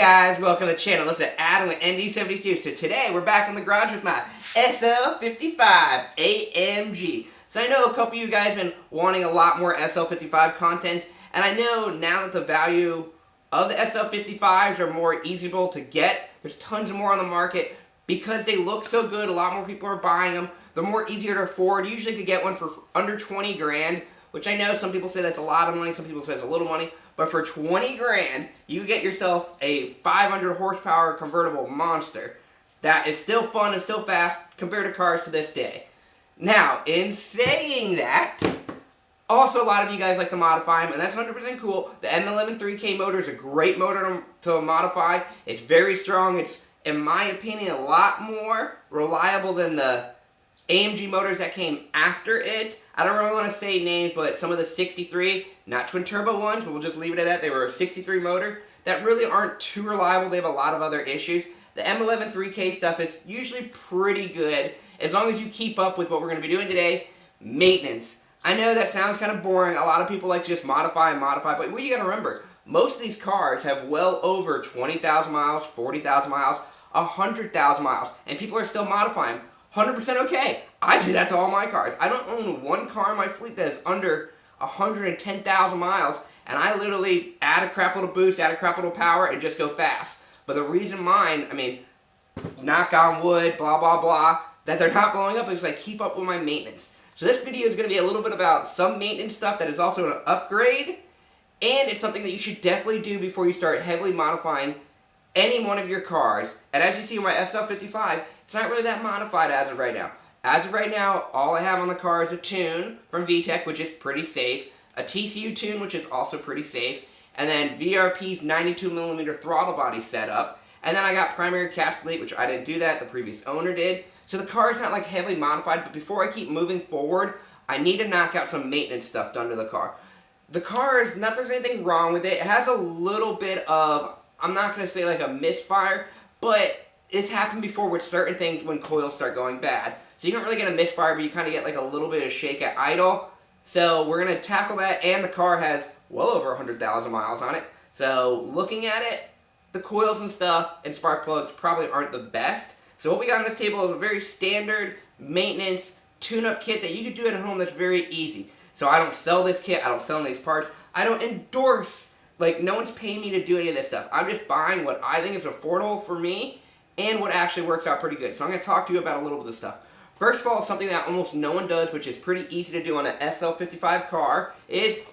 guys, welcome to the channel. Listen, Adam with ND72. So today we're back in the garage with my SL55 AMG. So I know a couple of you guys have been wanting a lot more SL55 content, and I know now that the value of the SL55s are more easable to get, there's tons more on the market. Because they look so good, a lot more people are buying them. They're more easier to afford. You usually could get one for under 20 grand, which I know some people say that's a lot of money, some people say it's a little money. But for 20 grand, you get yourself a 500 horsepower convertible monster that is still fun and still fast compared to cars to this day. Now, in saying that, also a lot of you guys like to modify them, and that's 100% cool. The M11 3K motor is a great motor to modify. It's very strong. It's, in my opinion, a lot more reliable than the AMG motors that came after it. I don't really want to say names, but some of the 63, not twin turbo ones, but we'll just leave it at that. They were a 63 motor that really aren't too reliable. They have a lot of other issues. The M11 3K stuff is usually pretty good as long as you keep up with what we're going to be doing today, maintenance. I know that sounds kind of boring. A lot of people like to just modify and modify, but what you got to remember, most of these cars have well over 20,000 miles, 40,000 miles, 100,000 miles, and people are still modifying. 100% okay. I do that to all my cars. I don't own one car in my fleet that is under 110,000 miles, and I literally add a crap little boost, add a crap little power, and just go fast. But the reason mine, I mean, knock on wood, blah, blah, blah, that they're not blowing up is I keep up with my maintenance. So this video is going to be a little bit about some maintenance stuff that is also an upgrade, and it's something that you should definitely do before you start heavily modifying any one of your cars. And as you see in my SL55, it's not really that modified as of right now. As of right now, all I have on the car is a tune from VTEC, which is pretty safe, a TCU tune, which is also pretty safe, and then VRP's 92mm throttle body setup, and then I got primary encapsulate, which I didn't do that, the previous owner did. So the car is not like heavily modified, but before I keep moving forward, I need to knock out some maintenance stuff done to the car. The car is not there's anything wrong with it. It has a little bit of, I'm not going to say like a misfire, but it's happened before with certain things when coils start going bad. So you don't really get a misfire, but you kind of get like a little bit of shake at idle. So we're going to tackle that, and the car has well over 100,000 miles on it. So looking at it, the coils and stuff and spark plugs probably aren't the best. So what we got on this table is a very standard maintenance tune-up kit that you can do at home that's very easy. So I don't sell this kit, I don't sell these parts, I don't endorse, like no one's paying me to do any of this stuff. I'm just buying what I think is affordable for me and what actually works out pretty good. So I'm going to talk to you about a little bit of this stuff. First of all, something that almost no one does, which is pretty easy to do on an SL55 car, is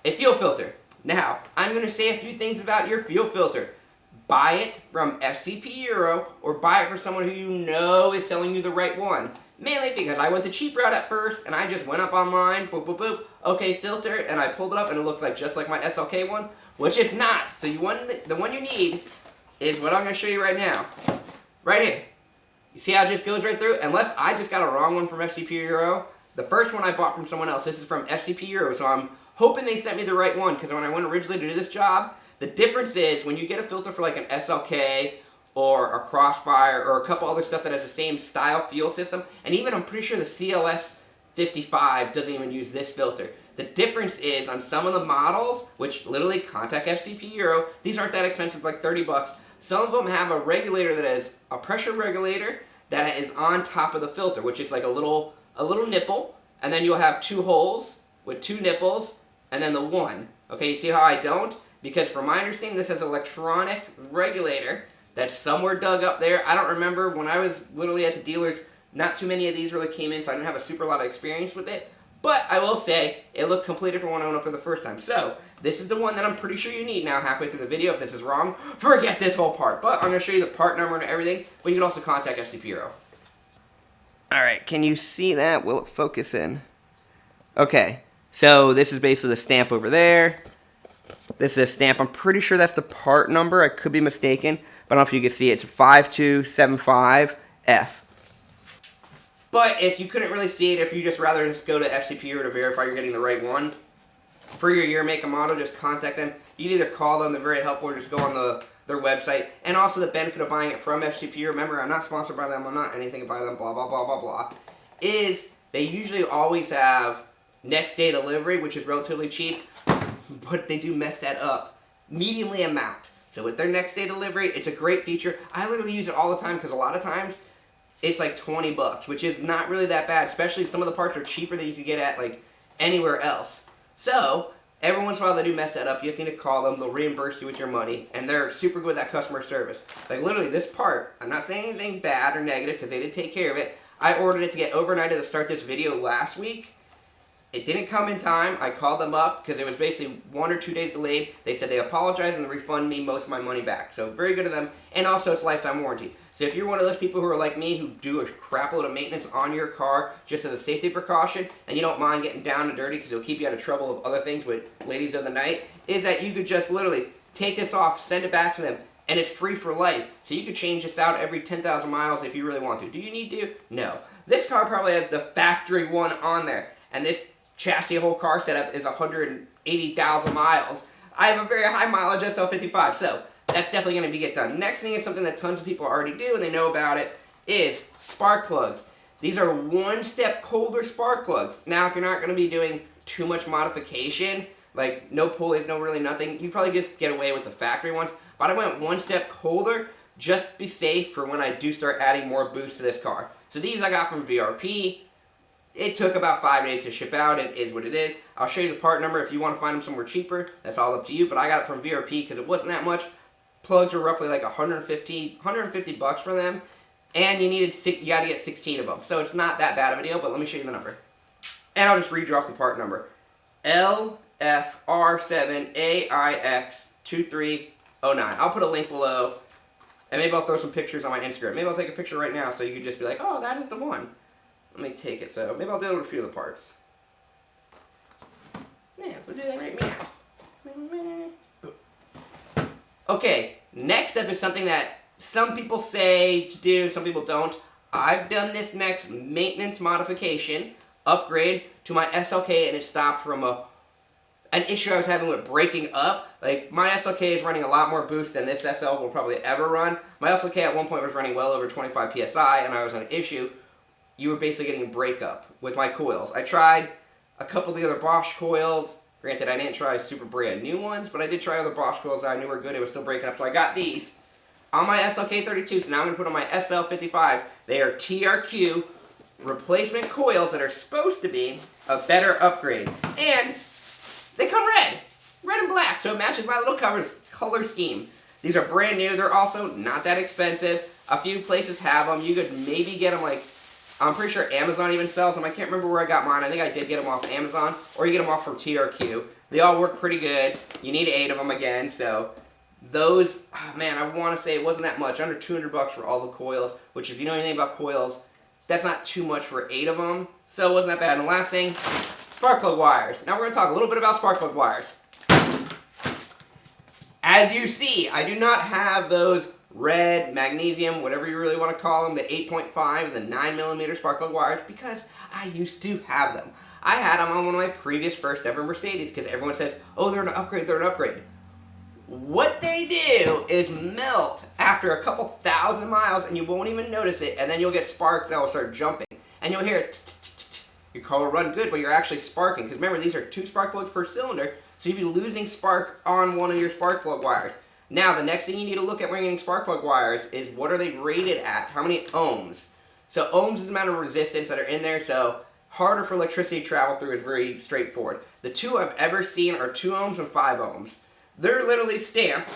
a fuel filter. Now, I'm going to say a few things about your fuel filter. Buy it from FCP Euro, or buy it from someone who you know is selling you the right one. Mainly because I went the cheap route at first, and I just went up online, boop, boop, boop, okay, filter, and I pulled it up, and it looked like just like my SLK one, which it's not. So the one you need is what I'm going to show you right now. Right here. You see how it just goes right through? Unless I just got a wrong one from FCP Euro. The first one I bought from someone else. This is from FCP Euro, so I'm hoping they sent me the right one, because when I went originally to do this job, the difference is when you get a filter for like an SLK or a Crossfire or a couple other stuff that has the same style fuel system, and even I'm pretty sure the CLS55 doesn't even use this filter. The difference is on some of the models, which literally contact FCP Euro, these aren't that expensive, like 30 bucks. Some of them have a regulator that is a pressure regulator that is on top of the filter, which is like a little nipple, and then you'll have two holes with two nipples, and then the one. Okay, you see how I don't? Because from my understanding, this is an electronic regulator that's somewhere dug up there. I don't remember. When I was literally at the dealers, not too many of these really came in, so I didn't have a super lot of experience with it. But I will say, it looked completely different when I went up for the first time. So, this is the one that I'm pretty sure you need now halfway through the video. If this is wrong, forget this whole part. But I'm going to show you the part number and everything, but you can also contact FCP Euro. Alright, can you see that? Will it focus in? Okay, so this is basically the stamp over there. This is a stamp. I'm pretty sure that's the part number. I could be mistaken, but I don't know if you can see it. It's 5275F. But if you couldn't really see it, if you just rather just go to FCP Euro to verify you're getting the right one, for your year, make, and model, just contact them. You can either call them, they're very helpful, or just go on their website. And also the benefit of buying it from FCP Euro, remember, I'm not sponsored by them, I'm not anything by them, blah, blah, blah, blah, blah, is they usually always have next day delivery, which is relatively cheap, but they do mess that up mediumly amount. So with their next day delivery, it's a great feature. I literally use it all the time because a lot of times it's like 20 bucks, which is not really that bad, especially if some of the parts are cheaper than you could get at like anywhere else. So every once in a while they do mess that up. You just need to call them. They'll reimburse you with your money, and they're super good with that customer service. Like literally this part, I'm not saying anything bad or negative because they did take care of it. I ordered it to get overnighted to start this video last week. It didn't come in time. I called them up because it was basically 1 or 2 days delayed. They said they apologized and they refund me most of my money back. So very good of them. And also it's lifetime warranty. So if you're one of those people who are like me who do a crap load of maintenance on your car just as a safety precaution and you don't mind getting down and dirty because it'll keep you out of trouble of other things with ladies of the night, is that you could just literally take this off, send it back to them, and it's free for life. So you could change this out every 10,000 miles if you really want to. Do you need to? No. This car probably has the factory one on there. And this chassis whole car setup is 180,000 miles. I have a very high mileage SL55, so that's definitely going to get done. Next thing is something that tons of people already do and they know about it, is spark plugs. These are one-step colder spark plugs. Now, if you're not going to be doing too much modification, like no pulleys, no really nothing, you probably just get away with the factory ones. But I went one step colder just to be safe for when I do start adding more boost to this car. So these I got from VRP. It took about 5 days to ship out. It is what it is. I'll show you the part number if you want to find them somewhere cheaper. That's all up to you. But I got it from VRP because it wasn't that much. Plugs were roughly like 150 bucks for them. And you got to get 16 of them. So it's not that bad of a deal. But let me show you the number. And I'll just read you off the part number. LFR7AIX2309. I'll put a link below. And maybe I'll throw some pictures on my Instagram. Maybe I'll take a picture right now so you could just be like, oh, that is the one. Let me take it. So maybe I'll do it with a few of the parts. Yeah, we'll do that right now. Okay, next up is something that some people say to do, some people don't. I've done this next maintenance modification, upgrade to my SLK, and it stopped from an issue I was having with breaking up. Like, my SLK is running a lot more boost than this SL will probably ever run. My SLK at one point was running well over 25 PSI, and I was on an issue. You were basically getting a breakup with my coils. I tried a couple of the other Bosch coils. Granted, I didn't try super brand new ones, but I did try other Bosch coils that I knew were good. It was still breaking up, so I got these on my SLK32. So now I'm going to put on my SL55. They are TRQ replacement coils that are supposed to be a better upgrade. And they come red and black, so it matches my little color scheme. These are brand new. They're also not that expensive. A few places have them. You could maybe get them like, I'm pretty sure Amazon even sells them. I can't remember where I got mine. I think I did get them off Amazon, or you get them off from TRQ. They all work pretty good. You need 8 of them again, so those, oh man, I want to say it wasn't that much, under 200 bucks for all the coils, which if you know anything about coils, that's not too much for 8 of them, so it wasn't that bad. And the last thing, spark plug wires. Now we're going to talk a little bit about spark plug wires. As you see, I do not have those red, magnesium, whatever you really want to call them, the 8.5 and the 9mm spark plug wires, because I used to have them. I had them on one of my previous first ever Mercedes, because everyone says, oh, they're an upgrade, they're an upgrade. What they do is melt after a couple thousand miles, and you won't even notice it, and then you'll get sparks that will start jumping. And you'll hear it, your car will run good, but you're actually sparking, because remember, these are 2 spark plugs per cylinder, so you'd be losing spark on one of your spark plug wires. Now, the next thing you need to look at when you're getting spark plug wires is what are they rated at? How many ohms? So ohms is the amount of resistance that are in there, so harder for electricity to travel through is very straightforward. The 2 I've ever seen are 2 ohms and 5 ohms. They're literally stamped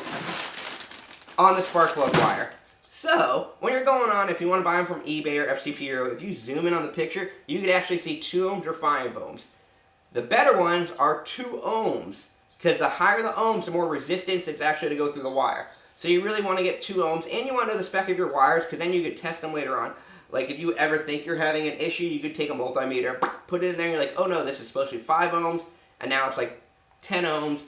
on the spark plug wire. So, when you're going on, if you want to buy them from eBay or FCP Hero, if you zoom in on the picture, you can actually see 2 ohms or 5 ohms. The better ones are 2 ohms. Because the higher the ohms, the more resistance it's actually to go through the wire. So you really want to get 2 ohms, and you want to know the spec of your wires, because then you could test them later on. Like if you ever think you're having an issue, you could take a multimeter, put it in there, and you're like, oh no, this is supposed to be 5 ohms, and now it's like 10 ohms,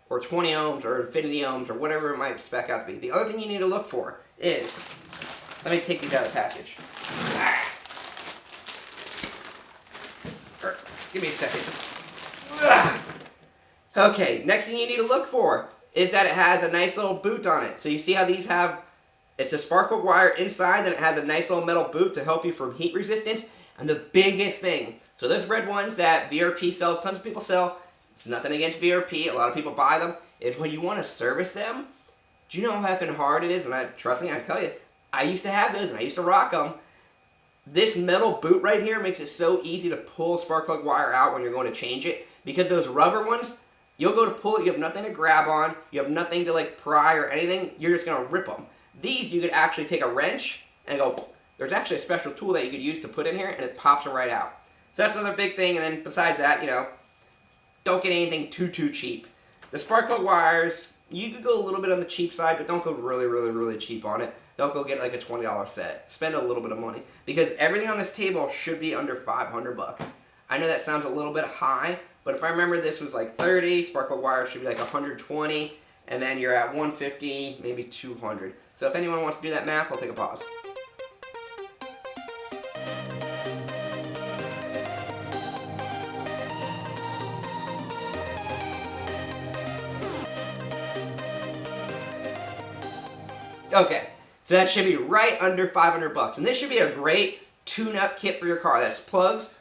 or 20 ohms, or infinity ohms, or whatever it might spec out to be. The other thing you need to look for is, let me take these out of the package. Give me a second. Okay, next thing you need to look for is that it has a nice little boot on it. So you see how these have, it's a spark plug wire inside, then it has a nice little metal boot to help you from heat resistance. And the biggest thing, so those red ones that VRP sells, tons of people sell, it's nothing against VRP, a lot of people buy them, is when you want to service them, Do you know how effing hard it is? And trust me, I tell you, I used to have those and I used to rock them. This metal boot right here makes it so easy to pull a spark plug wire out when you're going to change it. Because those rubber ones, you'll go to pull it, you have nothing to grab on, you have nothing to like pry or anything, you're just going to rip them. These, you could actually take a wrench and go, there's actually a special tool that you could use to put in here and it pops them right out. So that's another big thing. And then besides that, you know, don't get anything too cheap. The spark plug wires, you could go a little bit on the cheap side, but don't go really cheap on it. Don't go get like a $20 set. Spend a little bit of money. Because everything on this table should be under 500 bucks. I know that sounds a little bit high, but if I remember this was like 30, spark plug wires should be like 120, and then you're at 150, maybe 200. So if anyone wants to do that math, I'll take a pause. Okay, so that should be right under 500 bucks. And this should be a great tune-up kit for your car. That's plugs,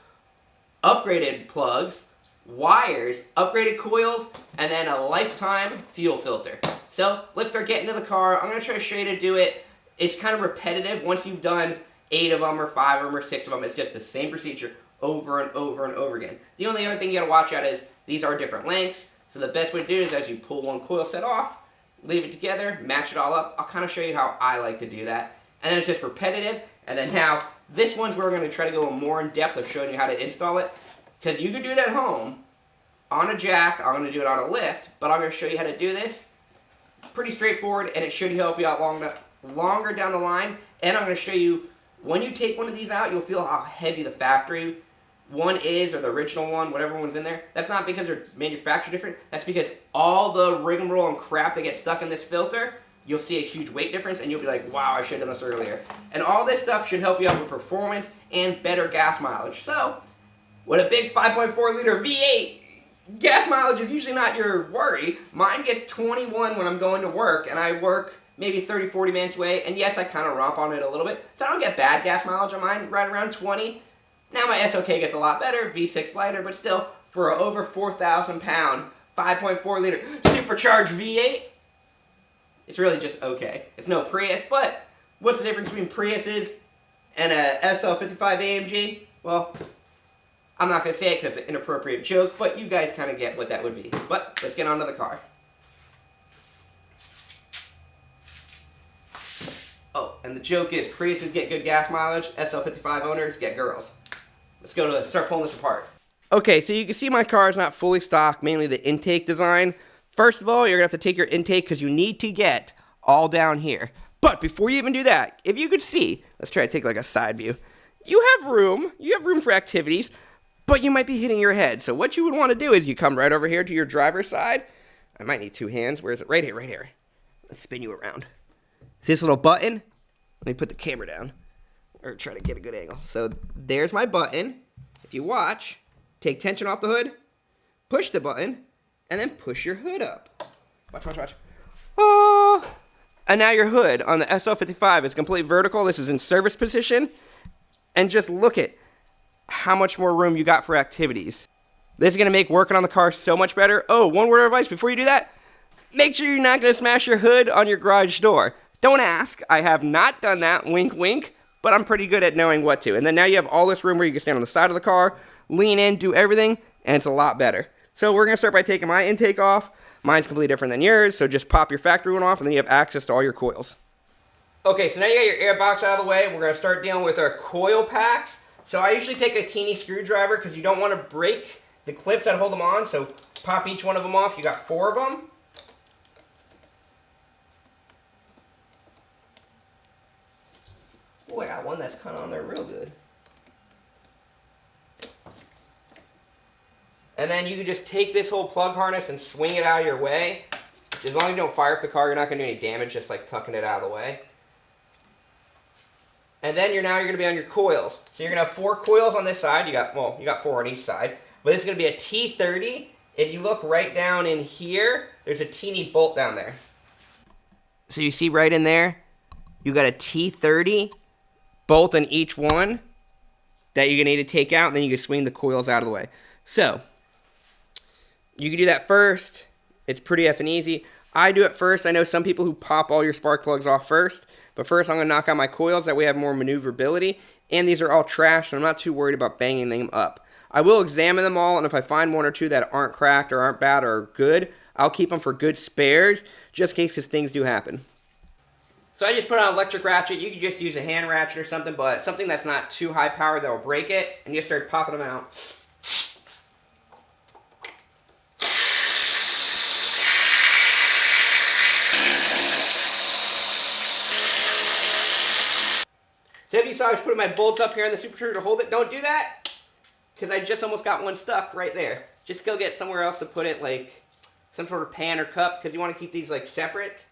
upgraded plugs, wires, upgraded coils, and then a lifetime fuel filter. So let's start getting to the car. I'm going to try to show you to do it. It's kind of repetitive. Once you've done 8 of them or 5 of them or 6 of them, it's just the same procedure over and over and over again. The only other thing you got to watch out is these are different lengths. So the best way to do it is as you pull one coil set off, leave it together, match it all up. I'll kind of show you how I like to do that. And then it's just repetitive. And then now, this one's where we're going to try to go more in depth of showing you how to install it. Because you can do it at home, on a jack, I'm going to do it on a lift, but I'm going to show you how to do this. Pretty straightforward, and it should help you out longer down the line. And I'm going to show you, when you take one of these out, you'll feel how heavy the factory one is, or the original one, whatever one's in there. That's not because they're manufactured different. That's because all the rigmarole and crap that gets stuck in this filter, you'll see a huge weight difference, and you'll be like, wow, I should have done this earlier. And all this stuff should help you out with performance and better gas mileage. So, with a big 5.4 liter V8, gas mileage is usually not your worry. Mine gets 21 when I'm going to work, and I work maybe 30, 40 minutes away, and yes, I kind of romp on it a little bit. So I don't get bad gas mileage on mine, right around 20. Now my SOK gets a lot better, V6 lighter, but still, for an over 4,000 pound, 5.4 liter supercharged V8, it's really just okay. It's no Prius, but what's the difference between Priuses and a SL55 AMG? Well, I'm not going to say it because it's an inappropriate joke, but you guys kind of get what that would be. But let's get on to the car. Oh, and the joke is Priuses get good gas mileage, SL55 owners get girls. Let's go to start pulling this apart. Okay, so you can see my car is not fully stocked, mainly the intake design. First of all, you're going to have to take your intake because you need to get all down here. But before you even do that, if you could see, let's try to take like a side view. You have room for activities, but you might be hitting your head. So what you would want to do is you come right over here to your driver's side. I might need 2 hands. Where is it? Right here. Let's spin you around. See this little button? Let me put the camera down, or try to get a good angle. So there's my button. If you watch, take tension off the hood, push the button, and then push your hood up. Watch. Oh! And now your hood on the SL55 is completely vertical. This is in service position. And just look at how much more room you got for activities. This is going to make working on the car so much better. Oh, one word of advice before you do that. Make sure you're not going to smash your hood on your garage door. Don't ask. I have not done that. Wink, wink. But I'm pretty good at knowing what to. And then now you have all this room where you can stand on the side of the car, lean in, do everything, and it's a lot better. So we're going to start by taking my intake off. Mine's completely different than yours, so just pop your factory one off, and then you have access to all your coils. Okay, so now you got your air box out of the way. We're going to start dealing with our coil packs. So I usually take a teeny screwdriver because you don't want to break the clips that hold them on. So pop each one of them off. You got 4 of them. Oh, I got one that's kind of on there real good. And then you can just take this whole plug harness and swing it out of your way. As long as you don't fire up the car, you're not going to do any damage, just like tucking it out of the way. And then you're going to be on your coils. So you're going to have 4 coils on this side. You got 4 on each side. But this is going to be a T30. If you look right down in here, there's a teeny bolt down there. So you see right in there, you got a T30 bolt on each one that you're going to need to take out, and then you can swing the coils out of the way. So, you can do that first. It's pretty effing easy. I do it first. I know some people who pop all your spark plugs off first, but first I'm going to knock out my coils. That way I have more maneuverability, and these are all trash, so I'm not too worried about banging them up. I will examine them all, and if I find one or two that aren't cracked or aren't bad or are good, I'll keep them for good spares, just in case things do happen. So I just put on an electric ratchet. You can just use a hand ratchet or something, but something that's not too high powered that will break it, and you just start popping them out. So if you saw I was putting my bolts up here in the Super Trooper to hold it, don't do that, because I just almost got one stuck right there. Just go get somewhere else to put it, like some sort of pan or cup, because you want to keep these like separate.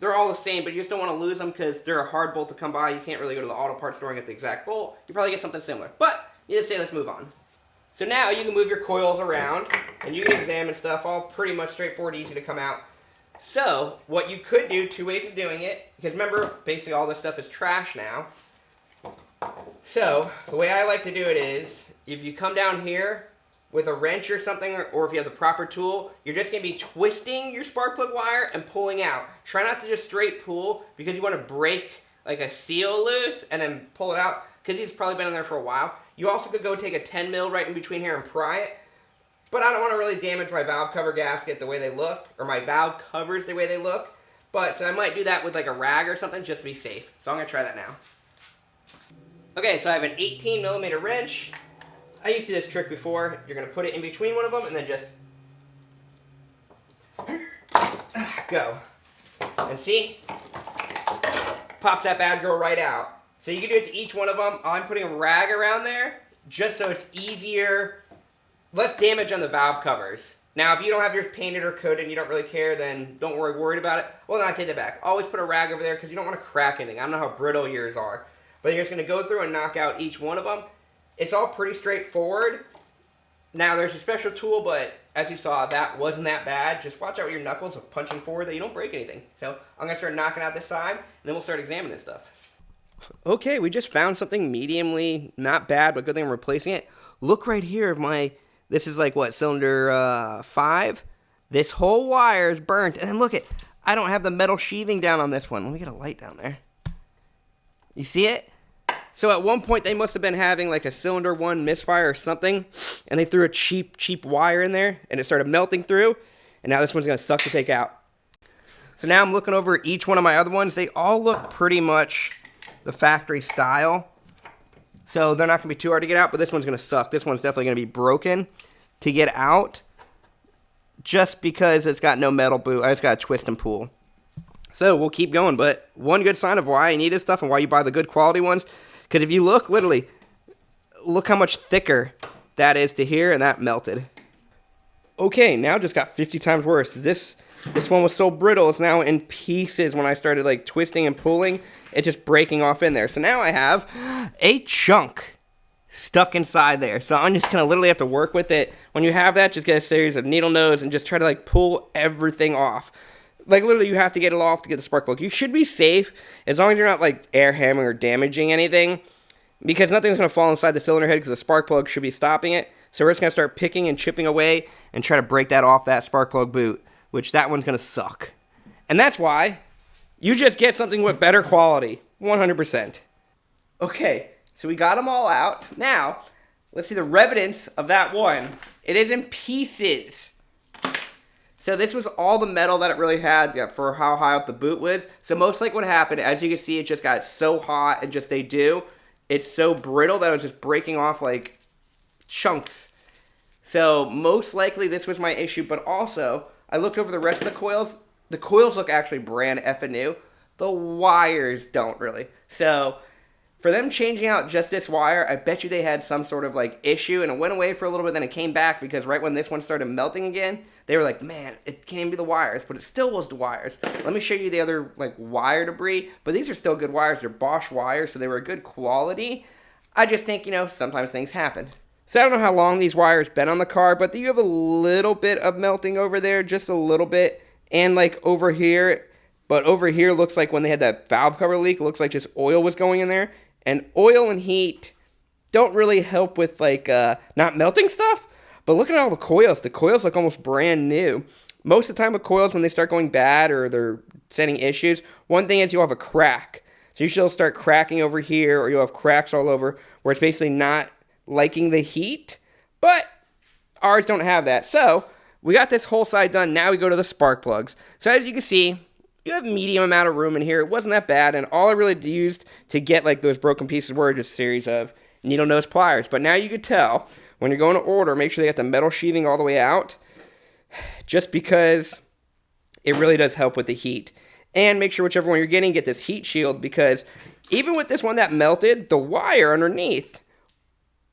They're all the same, but you just don't want to lose them because they're a hard bolt to come by. You can't really go to the auto parts store and get the exact bolt. You probably get something similar. But, you just say, let's move on. So now you can move your coils around, and you can examine stuff, all pretty much straightforward, easy to come out. So, what you could do, two ways of doing it, because remember, basically all this stuff is trash now. So, the way I like to do it is, if you come down here with a wrench or something, or if you have the proper tool, you're just going to be twisting your spark plug wire and pulling out. Try not to just straight pull, because you want to break like a seal loose and then pull it out, because these have probably been in there for a while. You also could go take a 10 mil right in between here and pry it, but I don't want to really damage my valve cover gasket the way they look, or my valve covers the way they look, but so I might do that with like a rag or something just to be safe. So I'm going to try that now. Okay, so I have an 18 millimeter wrench. I used to do this trick before. You're going to put it in between one of them and then just go. And see? Pops that bad girl right out. So you can do it to each one of them. I'm putting a rag around there just so it's easier, less damage on the valve covers. Now, if you don't have yours painted or coated and you don't really care, then don't worry about it. Well, then I take that back. Always put a rag over there because you don't want to crack anything. I don't know how brittle yours are. But you're just going to go through and knock out each one of them. It's all pretty straightforward. Now, there's a special tool, but as you saw, that wasn't that bad. Just watch out with your knuckles of punching forward that you don't break anything. So I'm going to start knocking out this side, and then we'll start examining stuff. Okay, we just found something mediumly not bad, but good thing I'm replacing it. Look right here of my, this is like what, cylinder 5? This whole wire is burnt. And then look at, I don't have the metal sheathing down on this one. Let me get a light down there. You see it? So at one point they must have been having like a cylinder 1 misfire or something, and they threw a cheap wire in there, and it started melting through, and now this one's going to suck to take out. So now I'm looking over each one of my other ones. They all look pretty much the factory style, so they're not going to be too hard to get out, but this one's going to suck. This one's definitely going to be broken to get out, just because it's got no metal boot. I just got to twist and pull. So we'll keep going, but one good sign of why I need this stuff and why you buy the good quality ones, because if you look, literally, look how much thicker that is to here, and that melted. Okay, now just got 50 times worse. This one was so brittle, it's now in pieces. When I started like twisting and pulling, it's just breaking off in there. So now I have a chunk stuck inside there. So I'm just gonna literally have to work with it. When you have that, just get a series of needle nose and just try to like pull everything off. Like, literally, you have to get it off to get the spark plug. You should be safe as long as you're not, like, air hammering or damaging anything, because nothing's going to fall inside the cylinder head because the spark plug should be stopping it. So we're just going to start picking and chipping away and try to break that off that spark plug boot, which that one's going to suck. And that's why you just get something with better quality, 100%. Okay, so we got them all out. Now, let's see the evidence of that one. It is in pieces. So this was all the metal that it really had for how high up the boot was. So most like what happened, as you can see, it just got so hot and just it's so brittle that it was just breaking off like chunks. So most likely this was my issue, but also I looked over the rest of the coils. The coils look actually brand effing new. The wires don't really. So for them changing out just this wire, I bet you they had some sort of like issue, and it went away for a little bit, then it came back because right when this one started melting again, they were like, man, it can't even be the wires, but it still was the wires. Let me show you the other like wire debris, but these are still good wires. They're Bosch wires, so they were good quality. I just think, sometimes things happen. So I don't know how long these wires been on the car, but you have a little bit of melting over there, just a little bit, and like over here, but over here looks like when they had that valve cover leak, it looks like just oil was going in there. And oil and heat don't really help with like not melting stuff. But look at all the coils. The coils look almost brand new. Most of the time with coils, when they start going bad or they're sending issues, one thing is you'll have a crack. So usually it'll start cracking over here, or you'll have cracks all over where it's basically not liking the heat. But ours don't have that. So we got this whole side done. Now we go to the spark plugs. So as you can see, you have a medium amount of room in here. It wasn't that bad, and all I really used to get like those broken pieces were just a series of needle nose pliers. But now you could tell when you're going to order, make sure they got the metal sheathing all the way out, just because it really does help with the heat. And make sure whichever one you're getting, get this heat shield, because even with this one that melted, the wire underneath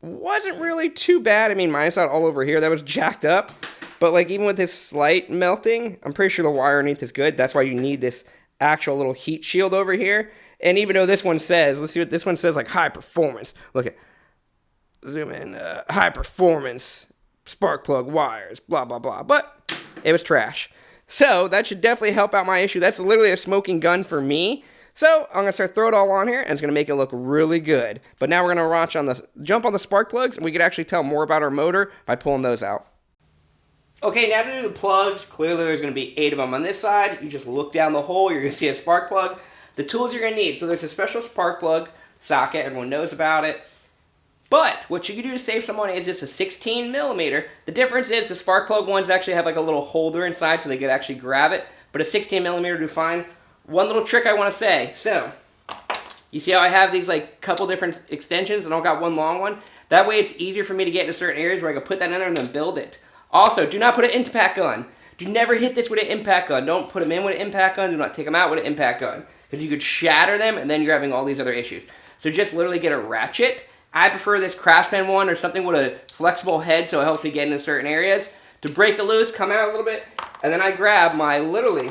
wasn't really too bad. I mean, mine's not all over here. That was jacked up. But like even with this slight melting, I'm pretty sure the wire underneath is good. That's why you need this actual little heat shield over here. And even though this one says, let's see what this one says, like high performance. Look at, zoom in, high performance spark plug wires, blah, blah, blah. But it was trash. So that should definitely help out my issue. That's literally a smoking gun for me. So I'm gonna start throwing it all on here, and it's gonna make it look really good. But now we're gonna jump on the spark plugs, and we can actually tell more about our motor by pulling those out. Okay, now to do the plugs. Clearly there's gonna be 8 of them on this side. You just look down the hole, you're gonna see a spark plug. The tools you're gonna need. So there's a special spark plug socket. Everyone knows about it. But what you can do to save some money is just a 16 millimeter. The difference is the spark plug ones actually have like a little holder inside so they could actually grab it. But a 16 millimeter do fine. One little trick I want to say. So, you see how I have these like couple different extensions and I don't got one long one? That way it's easier for me to get into certain areas where I can put that in there and then build it. Also, do not put an impact gun. Do never hit this with an impact gun. Don't put them in with an impact gun. Do not take them out with an impact gun. Because you could shatter them and then you're having all these other issues. So just literally get a ratchet. I prefer this Craftsman one or something with a flexible head so it helps me get into certain areas. To break it loose, come out a little bit, and then I grab my literally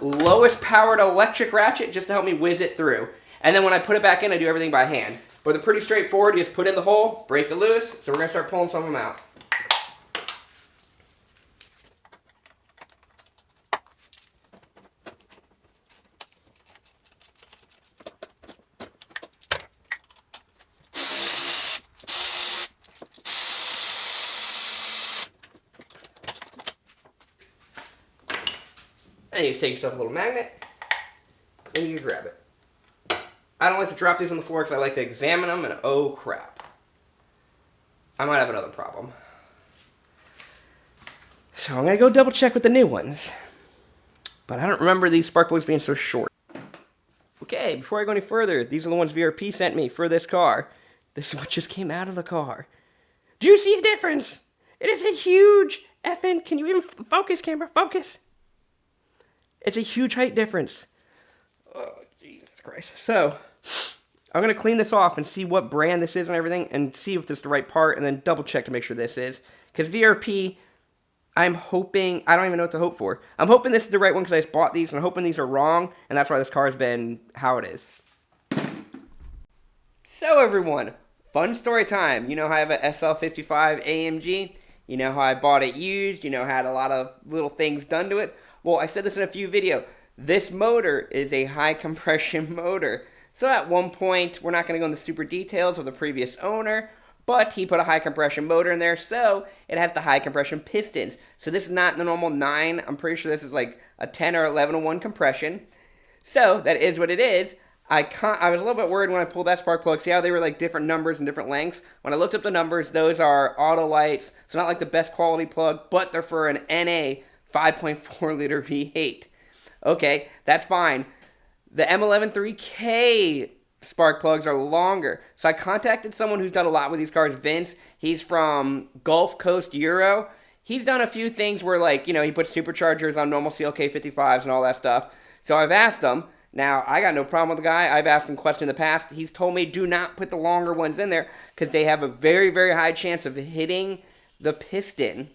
lowest powered electric ratchet just to help me whiz it through. And then when I put it back in, I do everything by hand. But they're pretty straightforward. You just put it in the hole, break it loose. So we're going to start pulling some of them out. And you just take yourself a little magnet, and you grab it. I don't like to drop these on the floor because I like to examine them, and oh crap. I might have another problem. So I'm going to go double check with the new ones. But I don't remember these spark plugs being so short. Okay, before I go any further, these are the ones VRP sent me for this car. This is what just came out of the car. Do you see a difference? It is a huge effing, can you even focus, camera, focus? It's a huge height difference. Oh, Jesus Christ. So, I'm going to clean this off and see what brand this is and everything, and see if this is the right part, and then double check to make sure this is. Because VRP, I'm hoping, I don't even know what to hope for. I'm hoping this is the right one because I just bought these, and I'm hoping these are wrong, and that's why this car has been how it is. So everyone, fun story time. You know how I have a SL55 AMG? You know how I bought it used? You know how I had a lot of little things done to it? Well, I said this in a few videos. This motor is a high compression motor. So at one point, we're not going to go into super details of the previous owner, but he put a high compression motor in there, so it has the high compression pistons. So this is not the normal 9. I'm pretty sure this is like a 10 or 11-to-1 compression. So that is what it is. I was a little bit worried when I pulled that spark plug. See how they were like different numbers and different lengths? When I looked up the numbers, those are auto lights. So not like the best quality plug, but they're for an NA 5.4 liter V8. Okay, that's fine. The M113K spark plugs are longer. So I contacted someone who's done a lot with these cars, Vince. He's from Gulf Coast Euro. He's done a few things where, like, you know, he puts superchargers on normal CLK55s and all that stuff. So I've asked him. Now, I got no problem with the guy. I've asked him questions in the past. He's told me do not put the longer ones in there because they have a very, very high chance of hitting the piston.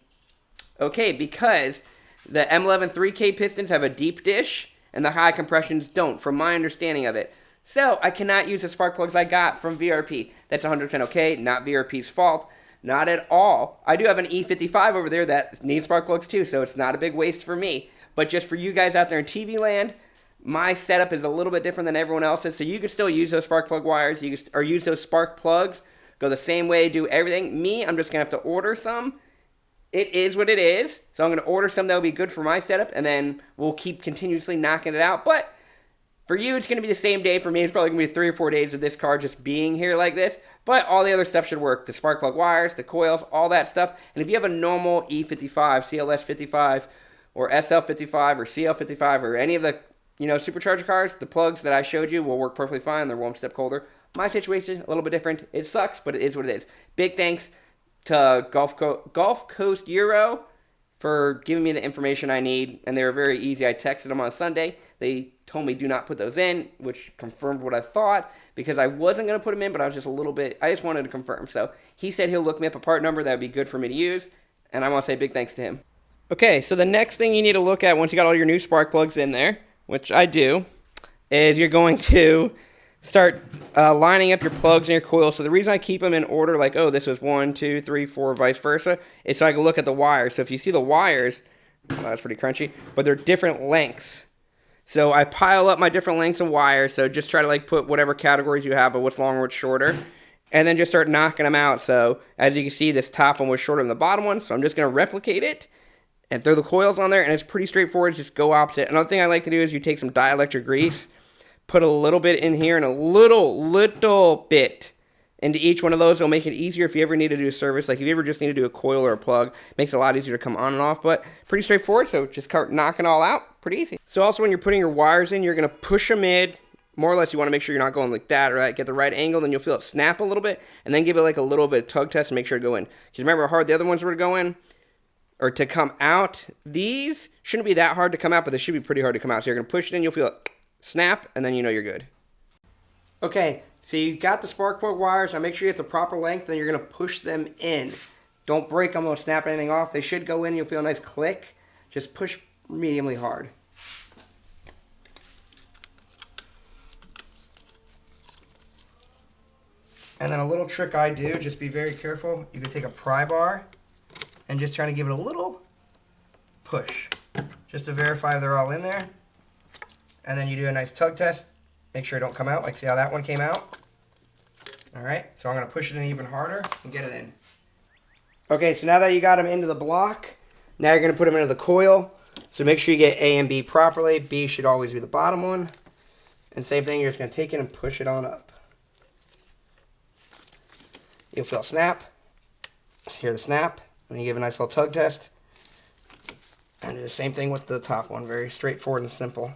Okay, because the M113K pistons have a deep dish, and the high compressions don't, from my understanding of it. So, I cannot use the spark plugs I got from VRP. That's 100% okay, not VRP's fault. Not at all. I do have an E55 over there that needs spark plugs too, so it's not a big waste for me. But just for you guys out there in TV land, my setup is a little bit different than everyone else's, so you can still use those spark plug wires, or use those spark plugs, go the same way, do everything. Me, I'm just going to have to order some, it is what it is. So I'm going to order some that will be good for my setup, and then we'll keep continuously knocking it out. But for you, it's going to be the same day. For me, it's probably going to be 3 or 4 days of this car just being here like this. But all the other stuff should work. The spark plug wires, the coils, all that stuff. And if you have a normal E55, CLS55, or SL55, or CL55, or any of the supercharger cars, the plugs that I showed you will work perfectly fine. They're one step colder. My situation, a little bit different. It sucks, but it is what it is. Big thanks to Gulf Coast Euro for giving me the information I need, and they were very easy. I texted them on Sunday. They told me do not put those in, which confirmed what I thought, because I wasn't going to put them in, but I just wanted to confirm. So he said he'll look me up a part number that would be good for me to use, and I want to say big thanks to him. Okay, so the next thing you need to look at once you got all your new spark plugs in there, which I do, is you're going to start lining up your plugs and your coils. So the reason I keep them in order, like, oh, this was 1, 2, 3, 4, vice versa, is so I can look at the wires. So if you see the wires, well, that's pretty crunchy, but they're different lengths. So I pile up my different lengths of wires, so just try to put whatever categories you have of what's longer, what's shorter, and then just start knocking them out. So as you can see, this top one was shorter than the bottom one, so I'm just going to replicate it and throw the coils on there, and it's pretty straightforward. Just go opposite. Another thing I like to do is you take some dielectric grease, put a little bit in here and a little bit into each one of those. It'll make it easier if you ever need to do a service. Like if you ever just need to do a coil or a plug, it makes it a lot easier to come on and off, but pretty straightforward. So just start knocking all out. Pretty easy. So also when you're putting your wires in, you're going to push them in. More or less, you want to make sure you're not going like that, or that. Get the right angle, then you'll feel it snap a little bit, and then give it a little bit of tug test and make sure to go in. Because remember how hard the other ones were to go in? Or to come out. These shouldn't be that hard to come out, but they should be pretty hard to come out. So you're going to push it in, you'll feel it snap, and then you know you're good. Okay, so you got the spark plug wires. Now make sure you get the proper length, then you're going to push them in. Don't break them, don't snap anything off. They should go in, you'll feel a nice click. Just push mediumly hard. And then a little trick I do, just be very careful. You can take a pry bar and just try to give it a little push, just to verify they're all in there. And then you do a nice tug test. Make sure it don't come out. Like, see how that one came out? All right, so I'm going to push it in even harder and get it in. Okay, so now that you got them into the block, now you're going to put them into the coil. So make sure you get A and B properly. B should always be the bottom one. And same thing, you're just going to take it and push it on up. You'll feel a snap. Hear the snap. And then you give a nice little tug test. And do the same thing with the top one. Very straightforward and simple.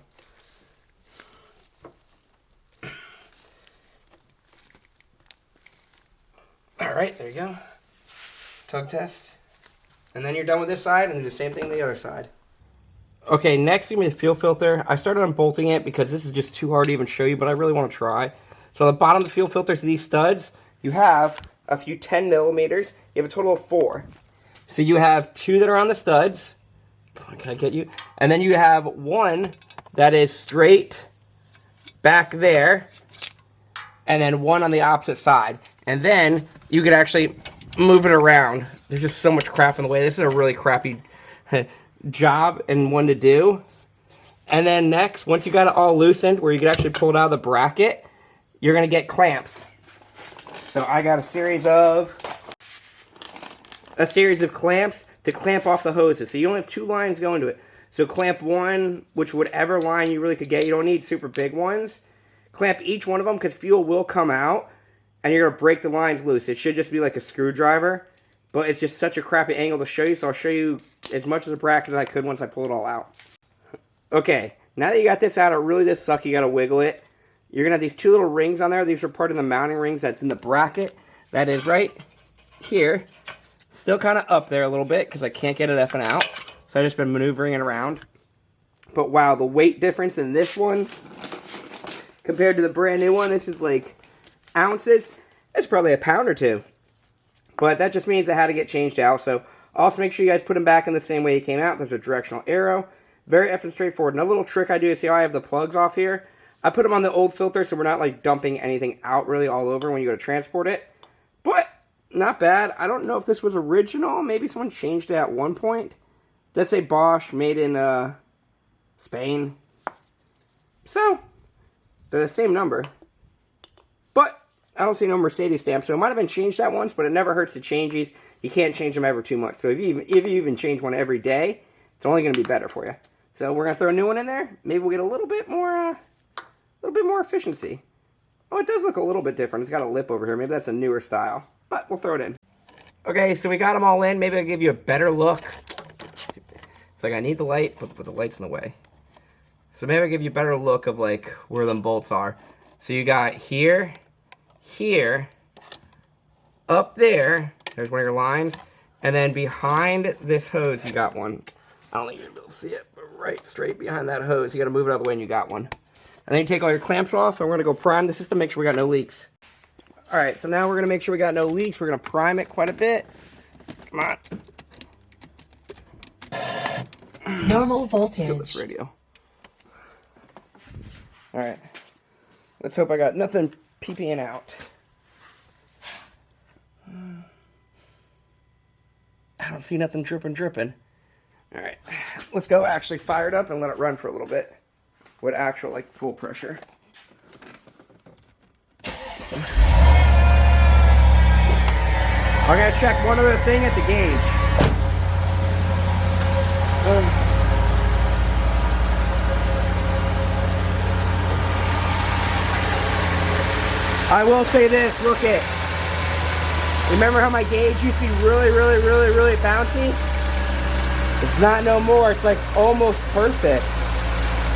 Alright, there you go. Tug test. And then you're done with this side, and do the same thing on the other side. Okay, next give me the fuel filter. I started unbolting it because this is just too hard to even show you, but I really want to try. So on the bottom of the fuel filters, these studs, you have a few 10 millimeters. You have a total of 4. So you have 2 that are on the studs. Come on, can I get you? And then you have 1 that is straight back there, and then 1 on the opposite side. And then you could actually move it around. There's just so much crap in the way. This is a really crappy job and one to do. And then next, once you got it all loosened, where you can actually pull it out of the bracket, you're going to get clamps. So I got a series of clamps to clamp off the hoses. So you only have 2 lines going to it. So clamp 1, which whatever line you really could get. You don't need super big ones. Clamp each one of them because fuel will come out and you're going to break the lines loose. It should just be like a screwdriver, but it's just such a crappy angle to show you, so I'll show you as much of the bracket as I could once I pull it all out. Okay, now that you got this out, it really does suck. You got to wiggle it. You're going to have these 2 little rings on there. These are part of the mounting rings that's in the bracket. That is right here. Still kind of up there a little bit because I can't get it effing out. So I've just been maneuvering it around. But wow, the weight difference in this one compared to the brand new one, this is like ounces. It's probably a pound or 2. But that just means I had to get changed out. So also make sure you guys put them back in the same way you came out. There's a directional arrow. Very effing straightforward. And a little trick I do is, see how I have the plugs off here? I put them on the old filter so we're not like dumping anything out really all over when you go to transport it. But not bad. I don't know if this was original. Maybe someone changed it at one point. It does say Bosch, made in Spain. So they're the same number. But I don't see no Mercedes stamp, so it might have been changed that once, but it never hurts to change these. you can't change them ever too much. So if you even change one every day, it's only going to be better for you. So we're going to throw a new one in there. Maybe we'll get a little bit more efficiency. Oh, it does look a little bit different. It's got a lip over here. Maybe that's a newer style, but we'll throw it in. Okay, so we got them all in. Maybe I'll give you a better look. It's like I need the light, but the light's in the way. So maybe I'll give you a better look of like where them bolts are. So you got here, here, up there. There's one of your lines. And then behind this hose, you got one. I don't think you're able to see it, but right straight behind that hose, you got to move it out of the way and you got one. And then you take all your clamps off, and we're going to go prime the system, make sure we got no leaks. Alright, so now we're going to make sure we got no leaks. We're going to prime it quite a bit. Come on. Normal voltage. Kill this radio. Alright. Let's hope I got nothing peeping out. I don't see nothing dripping. Alright. Let's go actually fire it up and let it run for a little bit. With actual, like, full pressure. I gotta check one other thing at the gauge. I will say this, look it. Remember how my gauge used to be really bouncy? It's not no more, it's like almost perfect.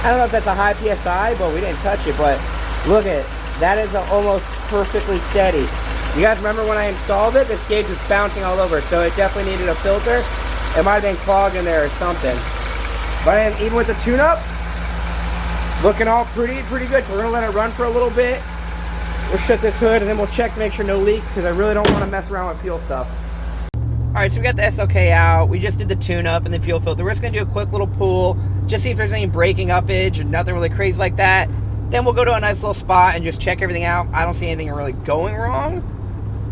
I don't know if that's a high PSI, but we didn't touch it, but look at it. That is almost perfectly steady. You guys remember when I installed it, this gauge was bouncing all over, so it definitely needed a filter. It might have been clogged in there or something. But even with the tune-up, looking all pretty good. So we're gonna let it run for a little bit. We'll shut this hood and then we'll check to make sure no leaks, because I really don't want to mess around with fuel stuff. Alright, so we got the SLK out. We just did the tune-up and the fuel filter. We're just going to do a quick little pull, just see if there's any braking uppage or nothing really crazy like that. Then we'll go to a nice little spot and just check everything out. I don't see anything really going wrong,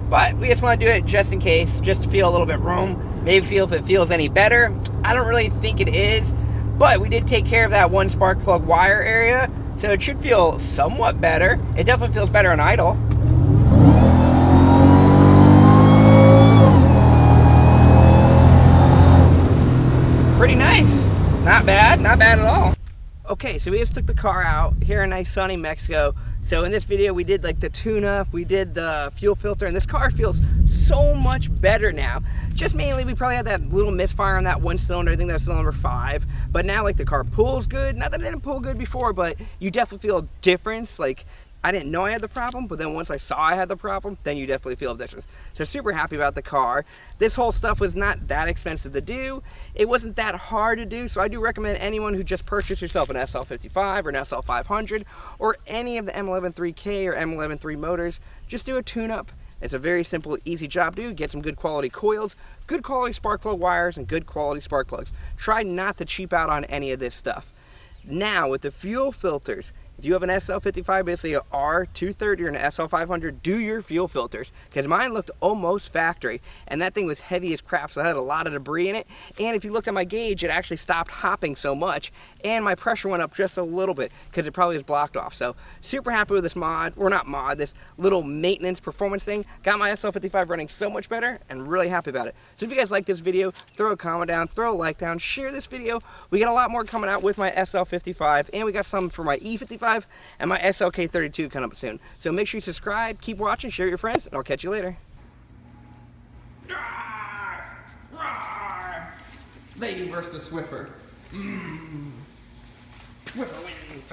but we just want to do it just in case, just to feel a little bit room. Maybe feel if it feels any better. I don't really think it is, but we did take care of that one spark plug wire area, so it should feel somewhat better. It definitely feels better on idle. Pretty nice. Not bad at all. Okay, so we just took the car out here in nice sunny Mexico. So in this video we did like the tune-up, we did the fuel filter, and this car feels so much better now. Just mainly we probably had that little misfire on that one cylinder. I think that's cylinder 5. But now like the car pulls good. Not that it didn't pull good before, but you definitely feel a difference. Like I didn't know I had the problem, but then once I saw I had the problem, then you definitely feel a difference. So super happy about the car. This whole stuff was not that expensive to do. It wasn't that hard to do, so I do recommend anyone who just purchased yourself an SL55 or an SL500 or any of the M11.3K or M11.3 motors, just do a tune-up. It's a very simple, easy job to do. Get some good quality coils, good quality spark plug wires, and good quality spark plugs. Try not to cheap out on any of this stuff. Now, with the fuel filters, if you have an SL55, basically a R230 or an SL500, do your fuel filters, because mine looked almost factory, and that thing was heavy as crap, so it had a lot of debris in it. And if you looked at my gauge, it actually stopped hopping so much, and my pressure went up just a little bit, because it probably was blocked off. So super happy with this mod, or not mod, this little maintenance performance thing. Got my SL55 running so much better, and really happy about it. So if you guys like this video, throw a comment down, throw a like down, share this video. We got a lot more coming out with my SL55, and we got some for my E55 and my SLK32 coming up soon. So make sure you subscribe, keep watching, share with your friends, and I'll catch you later. Lady versus Swiffer. Swiffer wins.